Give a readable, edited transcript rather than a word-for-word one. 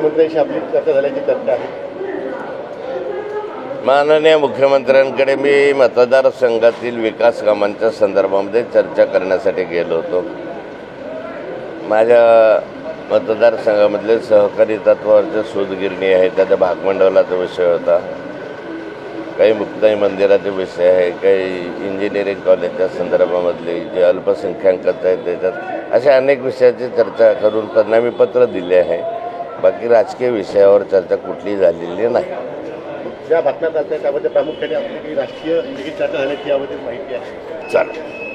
मुख्यमंत्र्यांशी आपली चर्चा झाल्याची चर्चा आहे. माननीय मुख्यमंत्र्यांकडे मी मतदारसंघातील विकास कामांच्या संदर्भामध्ये चर्चा करण्यासाठी गेलो होतो. माझ्या मतदारसंघामधले सहकारी तत्वावरचे सूतगिरणी आहे, त्याच्या भागमंडळाचा विषय होता. काही मुक्ताई मंदिराचे विषय आहे, काही इंजिनिअरिंग कॉलेजच्या संदर्भामधले जे अल्पसंख्याकांचं आहे त्याच्यात अशा अनेक विषयाची चर्चा करून त्यांना मी पत्र दिले आहे. बाकी राजकीय विषयावर चर्चा कुठलीही झालेली नाही. ज्या बातम्या चालत आहेत त्यामध्ये प्रामुख्याने आपली राजकीय चर्चा झाल्याची याबद्दल माहिती आहे. चालेल.